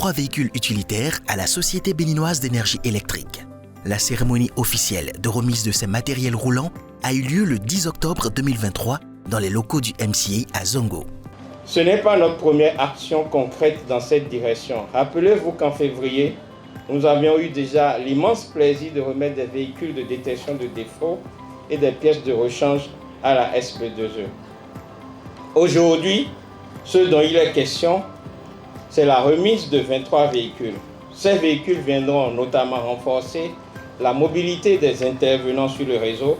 23 véhicules utilitaires à la Société béninoise d'énergie électrique. La cérémonie officielle de remise de ces matériels roulants a eu lieu le 10 octobre 2023 dans les locaux du MCA à Zongo. Ce n'est pas notre première action concrète dans cette direction. Rappelez-vous qu'en février, nous avions eu déjà l'immense plaisir de remettre des véhicules de détection de défauts et des pièces de rechange à la SB2E. Aujourd'hui, ce dont il est question, c'est la remise de 23 véhicules. Ces véhicules viendront notamment renforcer la mobilité des intervenants sur le réseau,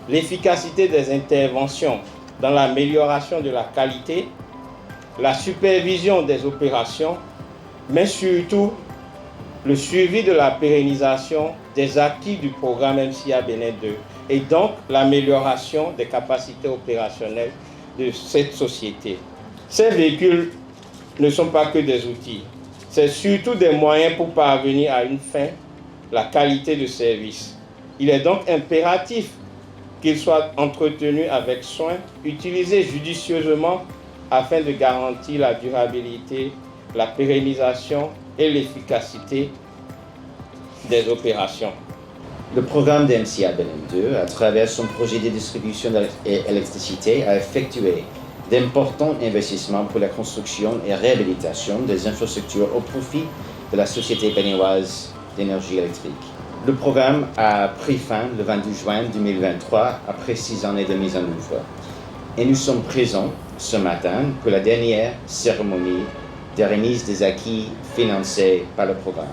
l'efficacité des interventions dans l'amélioration de la qualité, la supervision des opérations, mais surtout le suivi de la pérennisation des acquis du programme MCA Bénin 2 et donc l'amélioration des capacités opérationnelles de cette société. Ces véhicules ne sont pas que des outils, c'est surtout des moyens pour parvenir à une fin, la qualité de service. Il est donc impératif qu'ils soient entretenus avec soin, utilisés judicieusement afin de garantir la durabilité, la pérennisation et l'efficacité des opérations. Le programme de MCA Bénin 2, à travers son projet de distribution d'électricité, a effectué d'importants investissements pour la construction et réhabilitation des infrastructures au profit de la Société béninoise d'énergie électrique. Le programme a pris fin le 22 juin 2023 après 6 années de mise en œuvre. Et nous sommes présents ce matin pour la dernière cérémonie de remise des acquis financés par le programme.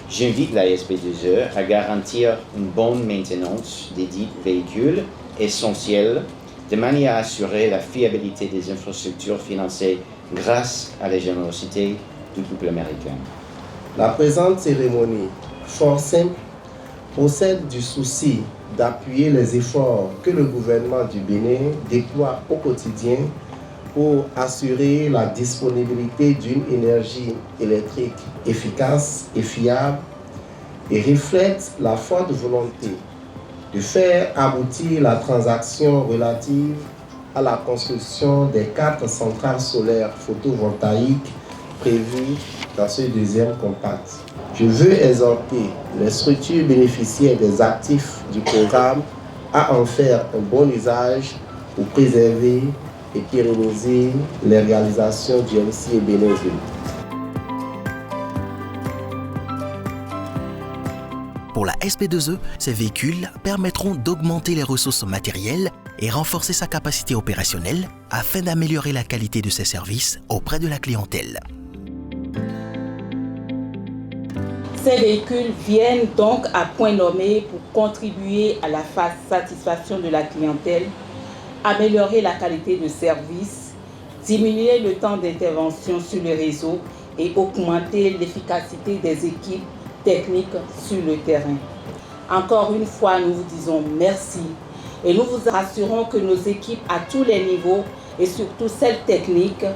J'invite la SB2E à garantir une bonne maintenance des dits véhicules essentiels de manière à assurer la fiabilité des infrastructures financées grâce à la générosité du couple américain. La présente cérémonie, fort simple, procède du souci d'appuyer les efforts que le gouvernement du Bénin déploie au quotidien pour assurer la disponibilité d'une énergie électrique efficace et fiable et reflète la forte volonté de faire aboutir la transaction relative à la construction des 4 centrales solaires photovoltaïques prévues dans ce deuxième compact. Je veux exhorter les structures bénéficiaires des actifs du programme à en faire un bon usage pour préserver et pérenniser les réalisations du MCA Bénin 2. Pour la SB2E, ces véhicules permettront d'augmenter les ressources matérielles et renforcer sa capacité opérationnelle afin d'améliorer la qualité de ses services auprès de la clientèle. Ces véhicules viennent donc à point nommé pour contribuer à la satisfaction de la clientèle, améliorer la qualité de service, diminuer le temps d'intervention sur le réseau et augmenter l'efficacité des équipes techniques sur le terrain. Encore une fois, nous vous disons merci et nous vous rassurons que nos équipes à tous les niveaux et surtout celles techniques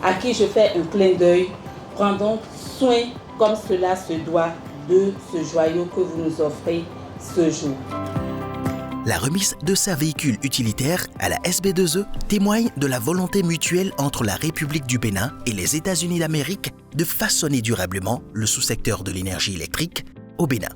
à qui je fais un clin d'œil prendront soin comme cela se doit de ce joyau que vous nous offrez ce jour. La remise de ces véhicules utilitaires à la SB2E témoigne de la volonté mutuelle entre la République du Bénin et les États-Unis d'Amérique de façonner durablement le sous-secteur de l'énergie électrique au Bénin.